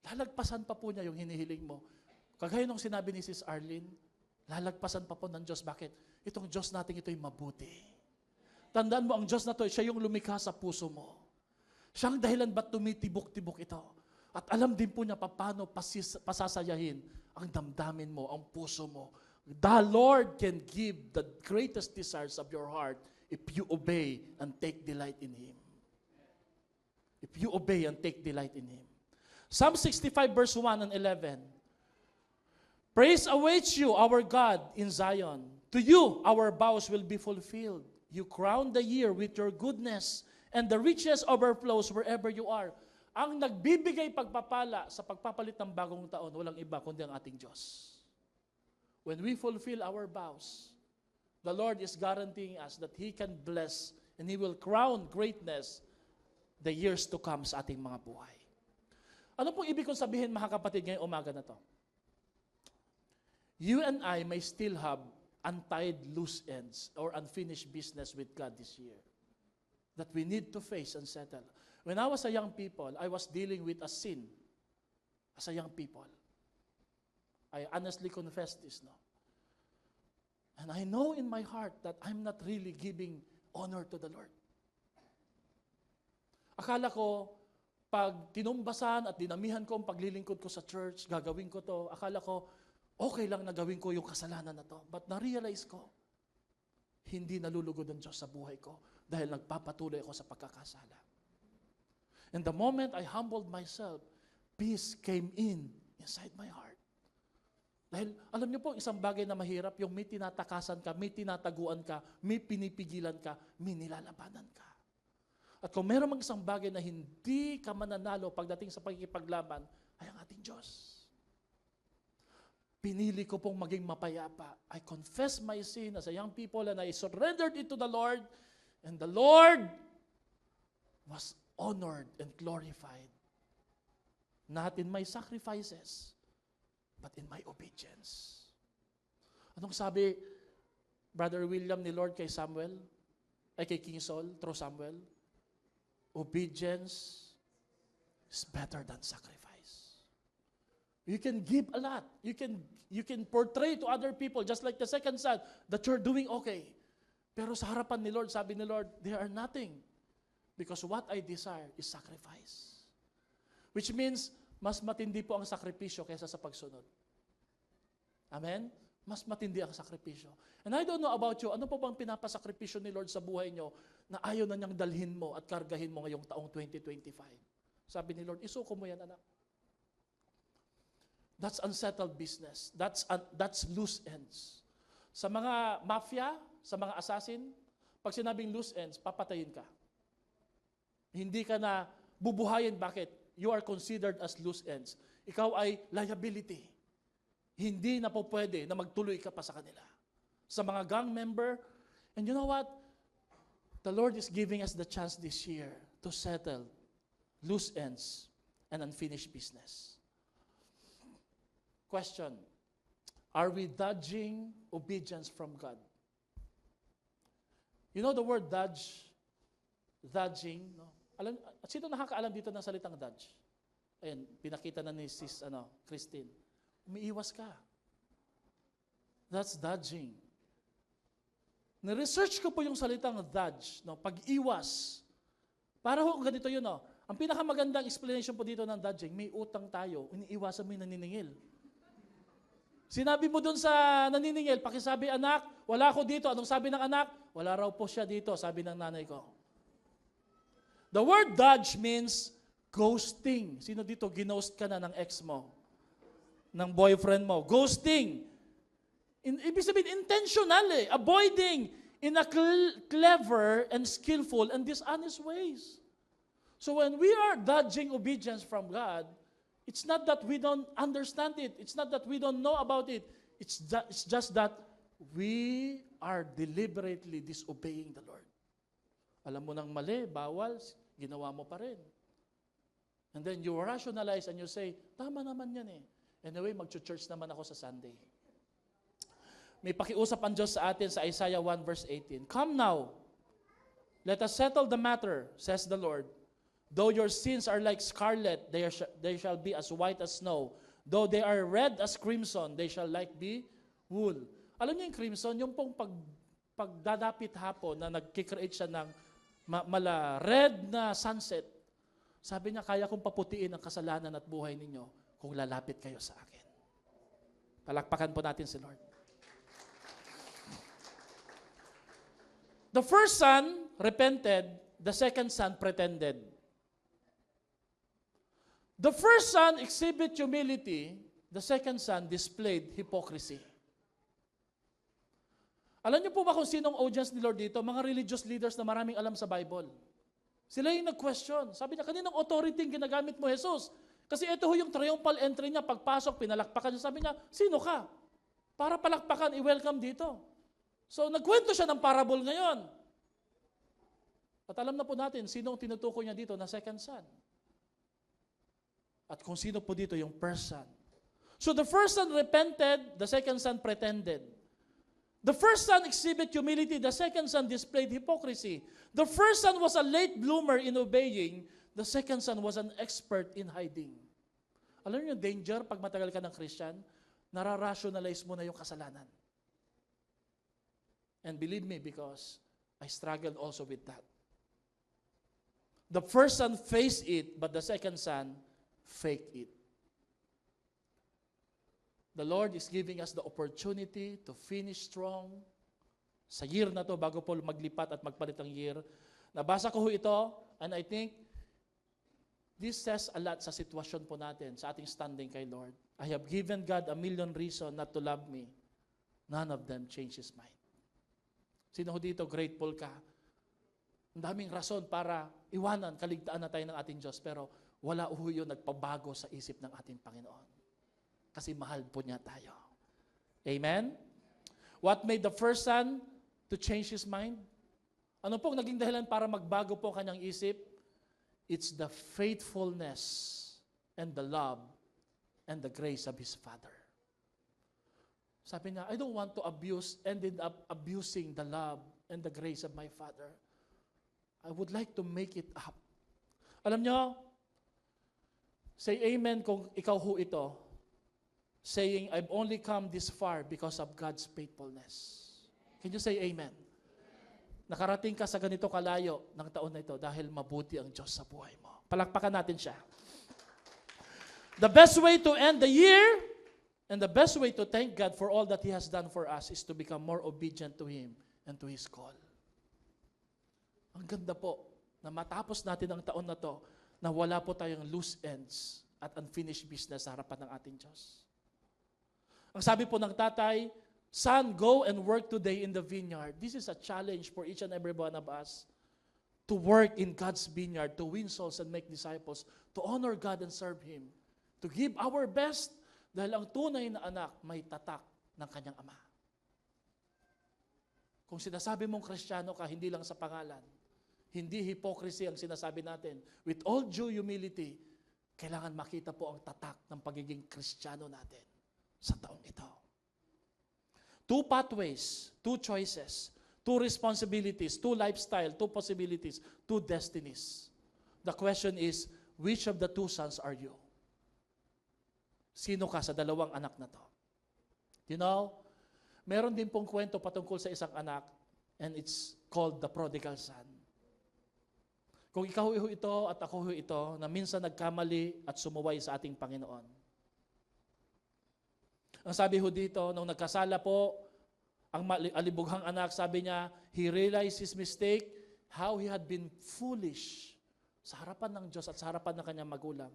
lalagpasan pa po niya yung hinihiling mo. Kagaya nung sinabi ni Sis Arlene, lalagpasan pa po ng Diyos. Bakit? Itong Diyos natin ito'y mabuti. Tandaan mo, ang Diyos na to, siya yung lumikha sa puso mo. Siya ang dahilan ba't tumitibok-tibok ito. At alam din po niya paano pasasayahin ang damdamin mo, ang puso mo. The Lord can give the greatest desires of your heart if you obey and take delight in Him. If you obey and take delight in Him. Psalm 65 verse 1 and 11. Praise awaits you, our God, in Zion. To you, our vows will be fulfilled. You crown the year with your goodness, and the riches overflows wherever you are. Ang nagbibigay pagpapala sa pagpapalit ng bagong taon, walang iba kundi ang ating Diyos. When we fulfill our vows, the Lord is guaranteeing us that He can bless and He will crown greatness the years to come sa ating mga buhay. Ano pong ibig kong sabihin, mga kapatid, ngayong umaga na to? You and I may still have untied loose ends or unfinished business with God this year that we need to face and settle. When I was a young people, I was dealing with a sin as a young people. I honestly confess this, no? And I know in my heart that I'm not really giving honor to the Lord. Akala ko, pag tinumbasan at dinamihan ko ang paglilingkod ko sa church, gagawin ko to, akala ko, okay lang na gawin ko yung kasalanan na to. But na-realize ko, hindi nalulugod ang Diyos sa buhay ko dahil nagpapatuloy ako sa pagkakasala. And the moment I humbled myself, peace came inside my heart. Dahil alam niyo po, isang bagay na mahirap, yung may tinatakasan ka, may tinataguan ka, may pinipigilan ka, may nilalabanan ka. At kung meron mang isang bagay na hindi ka mananalo pagdating sa pagkikipaglaban, ay ang ating Diyos. Pinili ko pong maging mapayapa. I confess my sin as a young people and I surrendered it to the Lord. And the Lord was honored and glorified. Not in my sacrifices, but in my obedience. Anong sabi, Brother William ni Lord kay Samuel? Ay kay King Saul, through Samuel? Obedience is better than sacrifice. You can give a lot. You can portray to other people, just like the second son, that you're doing okay. Pero sa harapan ni Lord, sabi ni Lord, they are nothing. Because what I desire is sacrifice. Which means, mas matindi po ang sakripisyo kaysa sa pagsunod. Amen? Mas matindi ang sakripisyo. And I don't know about you, ano po bang pinapasakripisyo ni Lord sa buhay nyo na ayaw na niyang dalhin mo at kargahin mo ngayong taong 2025? Sabi ni Lord, isuko mo yan, anak. That's unsettled business. That's loose ends. Sa mga mafia, sa mga assassin, pag sinabing loose ends, papatayin ka. Hindi ka na bubuhayin. Bakit? You are considered as loose ends. Ikaw ay liability. Hindi na po pwede na magtuloy ka pa sa kanila. Sa mga gang member, and you know what? The Lord is giving us the chance this year to settle loose ends and unfinished business. Question, are we dodging obedience from God? You know the word dodging, no? Sino nakakaalam dito ng salitang dodge? Ayan, pinakita na ni Sis Christine. Umiiwas ka. That's dodging. Na-research ko po yung salitang dodge, no? Pag-iwas. Para ho, ganito yun, no? Ang pinakamagandang explanation po dito ng dodging, may utang tayo, iniiwasan mo yung naniningil. Sinabi mo dun sa naniningil, pakisabi, anak, wala ako dito. Anong sabi ng anak? Wala raw po siya dito, sabi ng nanay ko. The word dodge means ghosting. Sino dito, ginost ka na ng ex mo? Ng boyfriend mo? Ghosting. Ibig sabihin, intentional avoiding in a clever and skillful and dishonest ways. So when we are dodging obedience from God, it's not that we don't understand it. It's not that we don't know about it. It's just that we are deliberately disobeying the Lord. Alam mo nang mali, bawal, ginawa mo pa rin. And then you rationalize and you say, tama naman yan eh. Anyway, mag-church naman ako sa Sunday. May pakiusap ang Diyos sa atin sa Isaiah 1 verse 18. Come now, let us settle the matter, says the Lord. Though your sins are like scarlet, they shall be as white as snow. Though they are red as crimson, they shall like be wool. Alam niyo yung crimson, yung pong pagdadapit hapon na nag-create siya ng red na sunset. Sabi niya, kaya kong paputiin ang kasalanan at buhay ninyo kung lalapit kayo sa akin. Palakpakan po natin si Lord. The first son repented, the second son pretended. The first son exhibited humility, the second son displayed hypocrisy. Alam niyo po ba kung sinong audience ni Lord dito? Mga religious leaders na maraming alam sa Bible. Sila yung nag-question. Sabi niya, kaninang authority yung ginagamit mo, Jesus? Kasi ito ho yung triumphal entry niya, pagpasok, pinalakpakan niya. Sabi niya, sino ka? Para palakpakan, i-welcome dito. So, nagkwento siya ng parable ngayon. At alam na po natin, sino ang tinutukoy niya dito na second son. At kung sino po dito yung first son. So, the first son repented, the second son pretended. The first son exhibited humility, the second son displayed hypocrisy. The first son was a late bloomer in obeying, the second son was an expert in hiding. Alam niyo yung danger pag matagal ka ng Christian, nararationalize mo na yung kasalanan. And believe me, because I struggled also with that. The first son faced it, but the second son faked it. The Lord is giving us the opportunity to finish strong sa year na to bago po maglipat at magpalit ang year. Nabasa ko ito and I think This says a lot sa sitwasyon po natin, sa ating standing kay Lord. I have given God 1,000,000 reasons not to love me. None of them change His mind. Sino ho dito, grateful ka? Ang daming rason para iwanan, kaligtaan na tayo ng ating Diyos, pero wala ho yun nagpabago sa isip ng ating Panginoon. Kasi mahal po niya tayo. Amen? What made the first son to change his mind? Ano pong naging dahilan para magbago po kanyang isip? It's the faithfulness and the love and the grace of his father. Sabi niya, I don't want to abuse, ended up abusing the love and the grace of my father. I would like to make it up. Alam niyo, say amen kung ikaw ho ito, saying, I've only come this far because of God's faithfulness. Can you say amen? Nakarating ka sa ganito kalayo ng taon na ito dahil mabuti ang Diyos sa buhay mo. Palakpakan natin siya. The best way to end the year and the best way to thank God for all that He has done for us is to become more obedient to Him and to His call. Ang ganda po na matapos natin ang taon na to na wala po tayong loose ends at unfinished business sa harapan ng ating Diyos. Ang sabi po ng tatay, son, go and work today in the vineyard. This is a challenge for each and every one of us to work in God's vineyard, to win souls and make disciples, to honor God and serve Him, to give our best dahil ang tunay na anak may tatak ng kanyang ama. Kung sinasabi mong Kristiyano ka, hindi lang sa pangalan, hindi hypocrisy ang sinasabi natin. With all due humility, kailangan makita po ang tatak ng pagiging Kristiyano natin sa taong ito. 2 pathways, 2 choices, 2 responsibilities, 2 lifestyle, 2 possibilities, 2 destinies. The question is, which of the 2 sons are you? Sino ka sa dalawang anak na to? You know, meron din pong kwento patungkol sa isang anak and it's called the prodigal son. Kung ikaw ho ito at ako ho ito na minsan nagkamali at sumuway sa ating Panginoon. Ang sabi ho dito, nung nagkasala po, ang alibughang anak, sabi niya, he realized his mistake, how he had been foolish sa harapan ng Diyos at sa harapan ng kanyang magulang.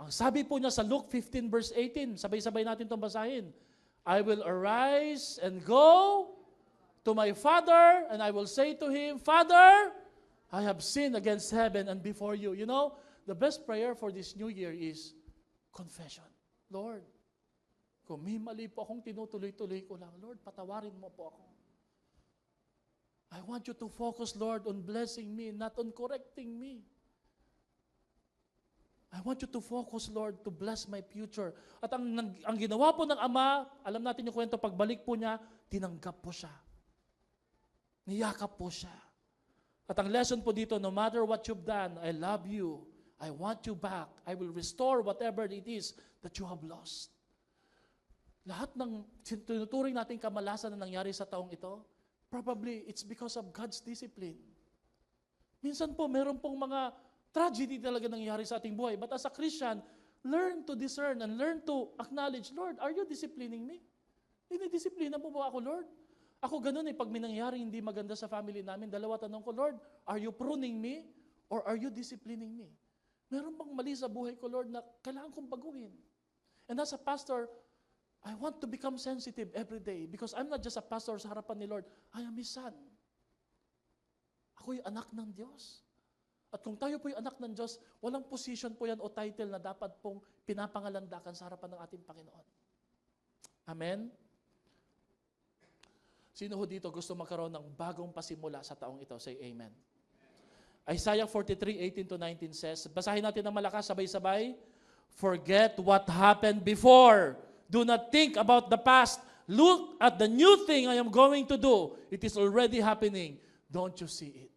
Ang sabi po niya sa Luke 15 verse 18, sabay-sabay natin itong basahin, I will arise and go to my father and I will say to him, Father, I have sinned against heaven and before you. You know, the best prayer for this new year is confession. Lord, kung may mali po akong tinutuloy-tuloy ko lang, Lord, patawarin mo po ako. I want you to focus, Lord, on blessing me, not on correcting me. I want you to focus, Lord, to bless my future. At ang ginawa po ng ama, alam natin yung kwento, pagbalik po niya, tinanggap po siya. Niyakap po siya. At ang lesson po dito, no matter what you've done, I love you. I want you back. I will restore whatever it is that you have lost. Lahat ng tinuturing nating kamalasan na nangyari sa taong ito, probably it's because of God's discipline. Minsan po, meron pong mga tragedy talaga nangyari sa ating buhay. But as a Christian, learn to discern and learn to acknowledge, Lord, are you disciplining me? Dinidisiplina mo ba ako, Lord? Ako ganun pag may nangyari hindi maganda sa family namin, dalawa tanong ko, Lord, are you pruning me or are you disciplining me? Meron bang mali sa buhay ko, Lord, na kailangan kong baguhin? And as a pastor, I want to become sensitive every day because I'm not just a pastor sa harapan ni Lord. I am His son. Ako'y anak ng Diyos. At kung tayo po'y anak ng Diyos, walang position po yan o title na dapat pong pinapangalandakan sa harapan ng ating Panginoon. Amen? Sino ho dito gusto magkaroon ng bagong pasimula sa taong ito? Say amen. Isaiah 43:18-19 says, basahin natin ng malakas, sabay-sabay. Forget what happened before. Do not think about the past. Look at the new thing I am going to do. It is already happening. Don't you see it?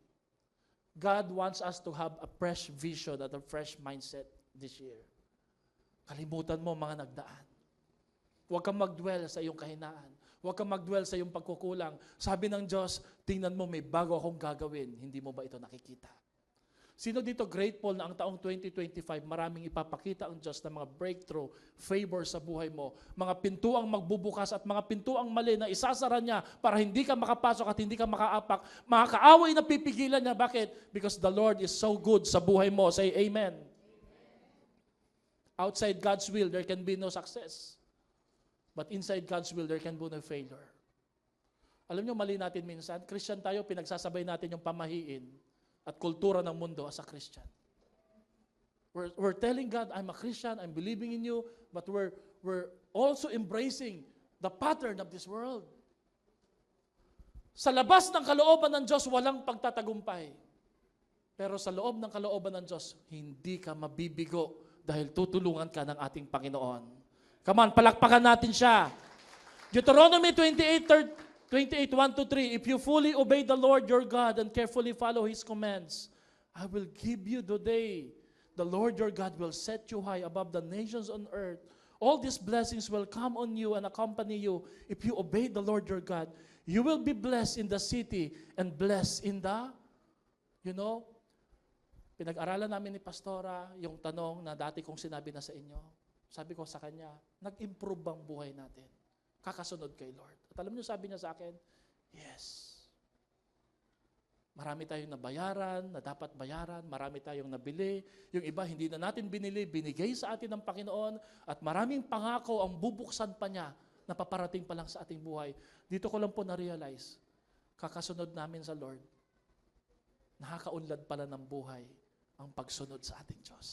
God wants us to have a fresh vision at a fresh mindset this year. Kalimutan mo mga nagdaan. Huwag kang mag-dwell sa iyong kahinaan. Huwag kang mag-dwell sa iyong pagkukulang. Sabi ng Diyos, tingnan mo, may bago akong gagawin. Hindi mo ba ito nakikita? Sino dito grateful na ang taong 2025, maraming ipapakita ang Diyos na mga breakthrough, favor sa buhay mo, mga pintuang magbubukas at mga pintuang mali na isasara niya para hindi ka makapasok at hindi ka makaapak, mga kaaway na pipigilan niya. Bakit? Because the Lord is so good sa buhay mo. Say amen. Outside God's will, there can be no success. But inside God's will, there can be no failure. Alam nyo, mali natin minsan. Christian tayo, pinagsasabay natin yung pamahiin at kultura ng mundo as a Christian. We're telling God, I'm a Christian, I'm believing in you, but we're also embracing the pattern of this world. Sa labas ng kalooban ng Diyos, walang pagtatagumpay. Pero sa loob ng kalooban ng Diyos, hindi ka mabibigo dahil tutulungan ka ng ating Panginoon. Come on, palakpakan natin siya. Deuteronomy 28:1-3, if you fully obey the Lord your God and carefully follow His commands, I will give you today. The Lord your God will set you high above the nations on earth. All these blessings will come on you and accompany you if you obey the Lord your God. You will be blessed in the city and blessed in the, pinag-aralan namin ni Pastora yung tanong na dati kong sinabi na sa inyo. Sabi ko sa kanya, nag-improve bang buhay natin? Kakasunod kay Lord. At alam niyo, sabi niya sa akin, yes. Marami tayong nabayaran, na dapat bayaran, marami tayong nabili. Yung iba, hindi na natin binili, binigay sa atin ng Panginoon, at maraming pangako ang bubuksan pa niya na paparating pa lang sa ating buhay. Dito ko lang po na-realize, kakasunod namin sa Lord, nakakaunlad pala ng buhay ang pagsunod sa ating Diyos.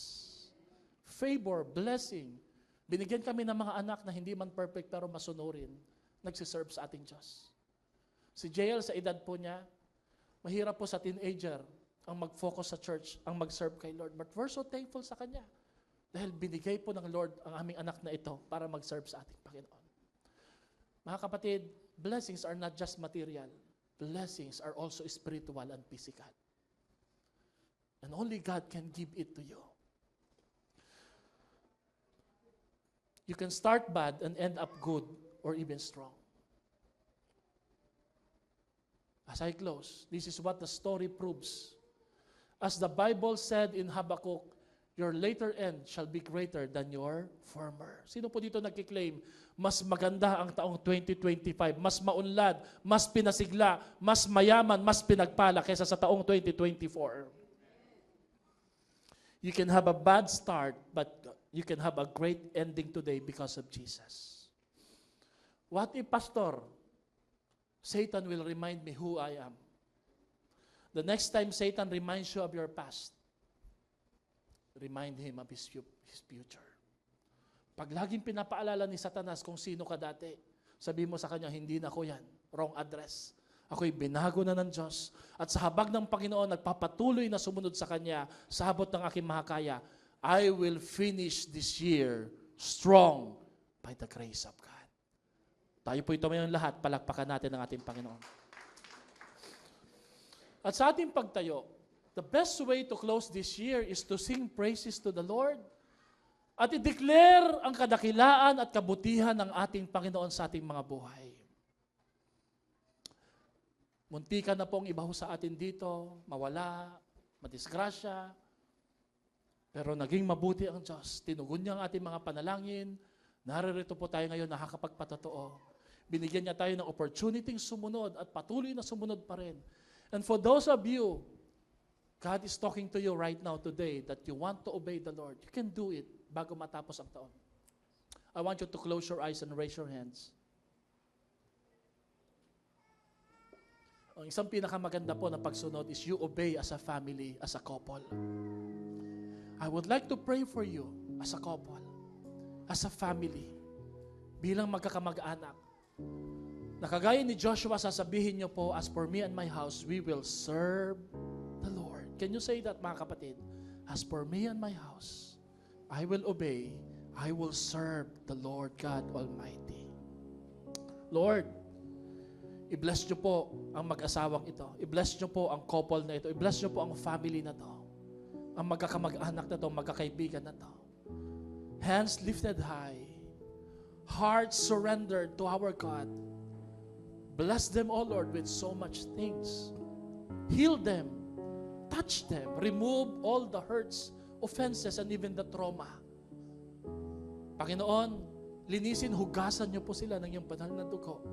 Favor, blessing. Binigyan kami ng mga anak na hindi man perfect pero masunurin, nagsiserve sa ating Diyos. Si JL sa edad po niya, mahirap po sa teenager ang mag-focus sa church, ang mag-serve kay Lord. But we're so thankful sa Kanya. Dahil binigay po ng Lord ang aming anak na ito para mag-serve sa ating Panginoon. Mga kapatid, blessings are not just material. Blessings are also spiritual and physical. And only God can give it to you. You can start bad and end up good or even strong. As I close, this is what the story proves. As the Bible said in Habakkuk, your later end shall be greater than your former. Sino po dito nagkiklaim, mas maganda ang taong 2025, mas maunlad, mas pinasigla, mas mayaman, mas pinagpala kaysa sa taong 2024? You can have a bad start, but you can have a great ending today because of Jesus. What if, Pastor, Satan will remind me who I am? The next time Satan reminds you of your past, remind him of his future. Pag laging pinapaalala ni Satanas kung sino ka dati, sabi mo sa kanya, hindi na ako yan. Wrong address. Ako'y binago na ng Diyos. At sa habag ng Panginoon, nagpapatuloy na sumunod sa Kanya, sa habot ng aking mahakaya, I will finish this year strong by the grace of God. Tayo po ito ngayon lahat, palakpakan natin ang ating Panginoon. At sa ating pagtayo, the best way to close this year is to sing praises to the Lord at i-declare ang kadakilaan at kabutihan ng ating Panginoon sa ating mga buhay. Muntikan na pong ibaho sa atin dito, mawala, madisgrasya, pero naging mabuti ang Diyos. Tinugon niya ang ating mga panalangin. Naririto po tayo ngayon nakakapagpatotoo. Binigyan niya tayo ng opportunity sumunod at patuloy na sumunod pa rin. And for those of you, God is talking to you right now today that you want to obey the Lord. You can do it bago matapos ang taon. I want you to close your eyes and raise your hands. Ang isang pinakamaganda po na pagsunod is you obey as a family, as a couple. I would like to pray for you as a couple, as a family, bilang magkakamag-anak. Nakagaya ni Joshua, sasabihin niyo po, as for me and my house, we will serve the Lord. Can you say that, mga kapatid? As for me and my house, I will obey, I will serve the Lord God Almighty. Lord, i-bless niyo po ang mag-asawang ito. I-bless niyo po ang couple na ito. I-bless niyo po ang family na to. Ang magkakamag-anak na to, magkakaibigan na to. Hands lifted high. Hearts surrendered to our God. Bless them, O Lord, with so much things. Heal them. Touch them. Remove all the hurts, offenses, and even the trauma. Panginoon, linisin, hugasan niyo po sila ng iyong banal na dugo.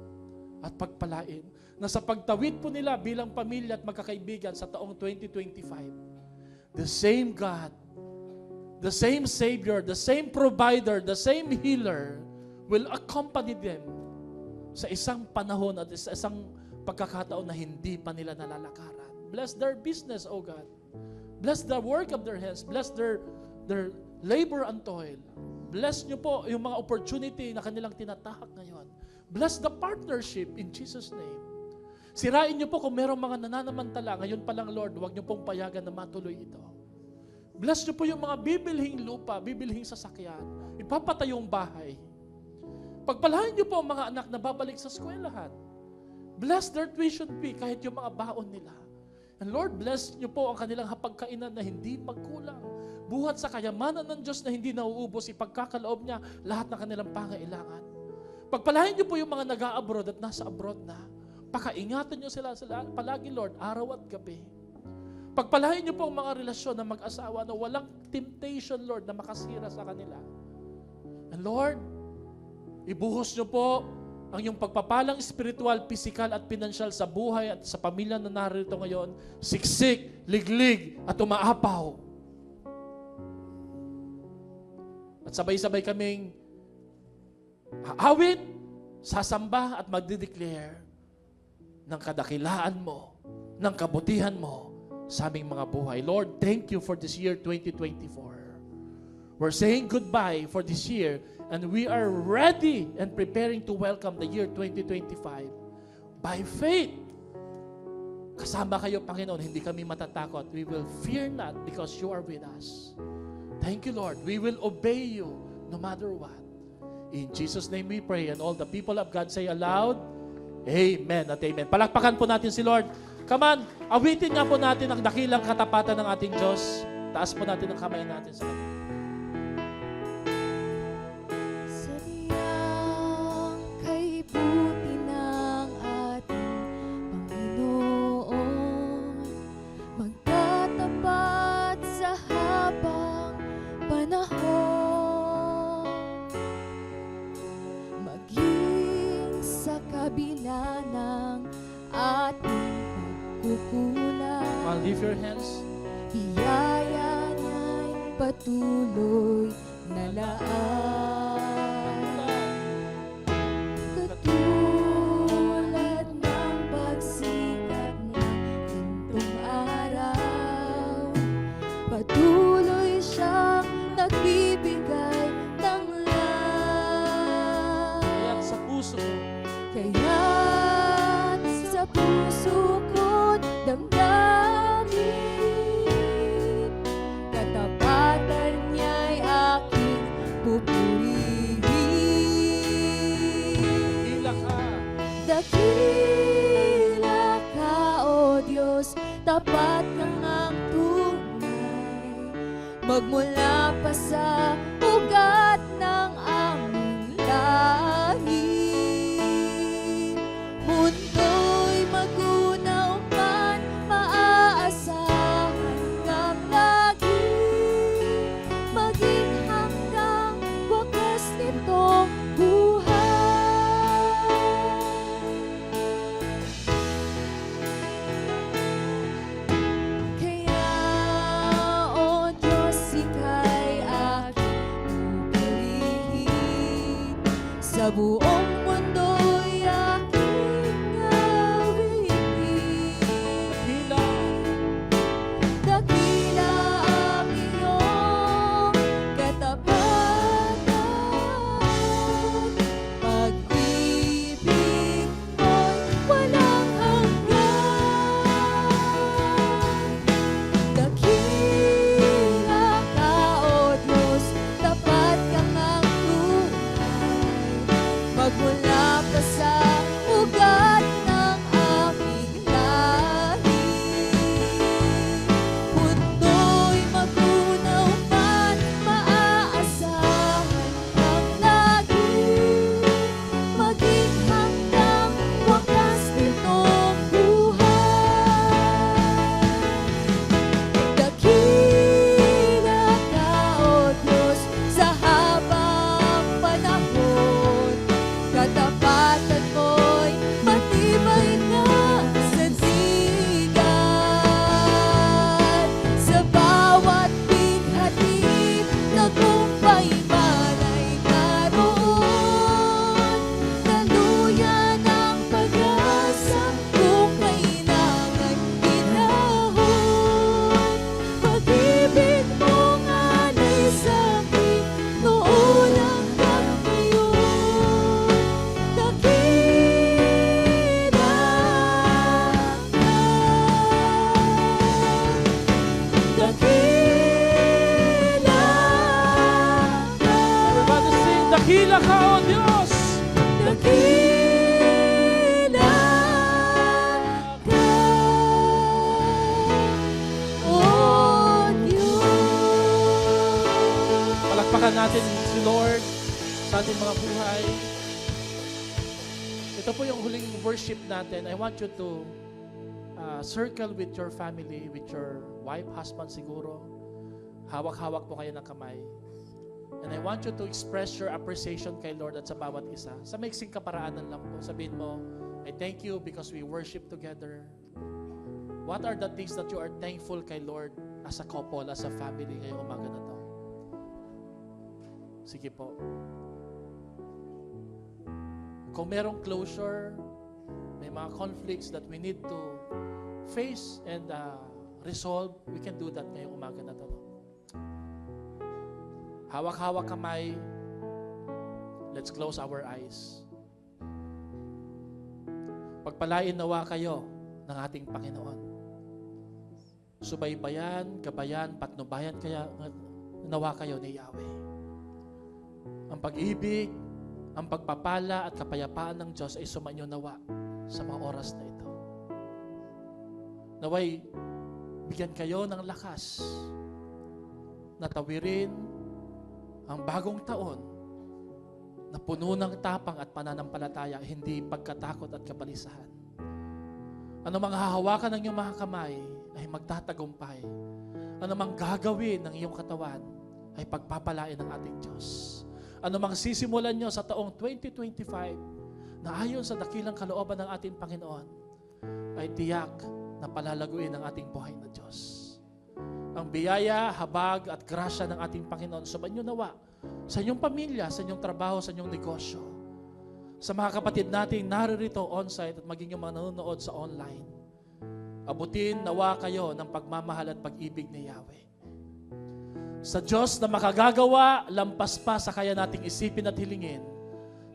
At pagpalain na sa pagtawid po nila bilang pamilya at magkakaibigan sa taong 2025, the same God the same Savior, the same provider, the same healer will accompany them sa isang panahon at sa isang pagkakataon na hindi pa nila nalalakaran. Bless their business, O God. Bless the work of their hands. Bless their labor and toil. Bless nyo po yung mga opportunity na kanilang tinatahak ngayon. Bless the partnership in Jesus' name. Sirain nyo po kung merong mga nananamantala. Ngayon pa lang, Lord, huwag nyo pong payagan na matuloy ito. Bless nyo po yung mga bibilhing lupa, bibilhing sasakyan. Ipapatayong bahay. Pagpalain nyo po ang mga anak na babalik sa eskwelahan. Bless their tuition fee kahit yung mga baon nila. And Lord, bless nyo po ang kanilang hapagkainan na hindi magkulang. Buhat sa kayamanan ng Diyos na hindi nauubos, ipagkakaloob niya lahat ng kanilang pangailangan. Pagpalain nyo po yung mga nag-a-abroad at nasa abroad na. Pakaingatan nyo sila palagi, Lord, araw at gabi. Pagpalain nyo po ang mga relasyon ng mag-asawa na walang temptation, Lord, na makasira sa kanila. And Lord, ibuhos nyo po ang iyong pagpapalang espiritual, pisikal at pinansyal sa buhay at sa pamilya na narito ngayon, siksik, liglig at umaapaw. At sabay-sabay kaming haawit, sasamba at magdideclare ng kadakilaan mo, ng kabutihan mo sa aming mga buhay. Lord, thank you for this year 2024. We're saying goodbye for this year and we are ready and preparing to welcome the year 2025. By faith, kasama kayo, Panginoon, hindi kami matatakot. We will fear not because you are with us. Thank you, Lord. We will obey you no matter what. In Jesus' name we pray and all the people of God say aloud, Amen at Amen. Palakpakan po natin si Lord. Come on, awitin nga po natin ang dakilang katapatan ng ating Diyos. Taas po natin ang kamay natin sa Kanya. Sadyang kay buti ng ating Panginoon, magtatapat sa habang panahon, maging sa kabila ng ating pagkukulang. Lift your hands. Biyaya niya'y patuloy na laan. Katulad ng pagsikat ng gintong araw, patuloy siyang nagbibigay ng Ayan sa puso ko. kaya't sa puso ko't damdamin, katapatan niya'y aking pupurihin. Hila ka. Dakila ka, O Diyos, tapat kang ang tunay, magmula pa sa ugat ng aming lahi. Mundo'y magunaw man, maaasahan kang lagi, maging hanggang wakas nitong buhay. Kaya, O Diyos, ika'y aking pupurihin, sa buong mundo'y aking awitin. Hila. Dakila ang iyong katapatan, pag-ibig mo'y walang hanggan. Dakila ka, O Diyos, tapat kang ang tunay, magmula Dakila ka, O Diyos! Dakila ka, O Diyos. Palakpakan natin si Lord sa ating mga buhay. Ito po yung huling worship natin. I want you to circle with your family, with your wife, husband siguro. Hawak-hawak po kayo ng kamay. And I want you to express your appreciation kay Lord at sa bawat isa. Sa maiksing kaparaanan lang po, sabihin mo, I thank you because we worship together. What are the things that you are thankful kay Lord as a couple, as a family ngayong umaga na to? Sige po. Kung merong closure, may mga conflicts that we need to face and resolve, we can do that ngayong umaga na to. Hawak-hawak kamay. Let's close our eyes. Pagpalain nawa kayo ng ating Panginoon. Subaybayan, gabayan, patnubayan kaya nawa kayo ni Yahweh. Ang pag-ibig, ang pagpapala at kapayapaan ng Diyos ay sumainyo nawa sa mga oras na ito. Naway, bigyan kayo ng lakas na tawirin ang bagong taon na puno ng tapang at pananampalataya, hindi pagkatakot at kabalisahan. Ano mang hahawakan ng iyong mga kamay ay magtatagumpay. Ano mang gagawin ng iyong katawan ay pagpapalain ng ating Diyos. Ano mang sisimulan nyo sa taong 2025 na ayon sa dakilang kalooban ng ating Panginoon ay tiyak na palalaguin ng ating buhay na Diyos. Ang biyaya, habag at grasya ng ating Panginoon sumainyo nawa sa inyong pamilya, sa inyong trabaho, sa inyong negosyo. Sa mga kapatid natin naririto on-site at maging yung mga nanonood sa online. Abutin nawa kayo ng pagmamahal at pag-ibig ni Yahweh. Sa Diyos na makagagawa, lampas pa sa kaya nating isipin at hilingin.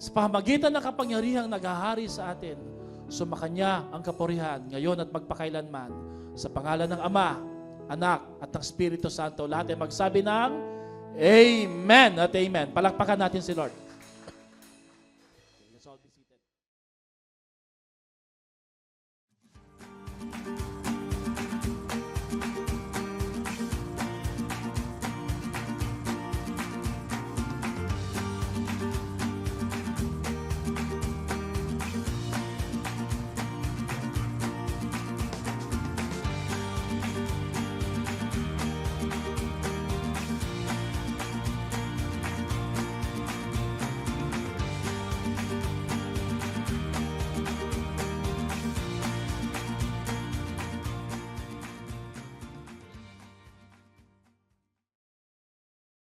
Sa pamamagitan ng kapangyarihang naghahari sa atin, sumakanya ang kapurihan ngayon at magpakailanman. Sa pangalan ng Ama, Anak, at ng Espiritu Santo, lahat ay magsabi ng Amen at Amen. Palakpakan natin si Lord.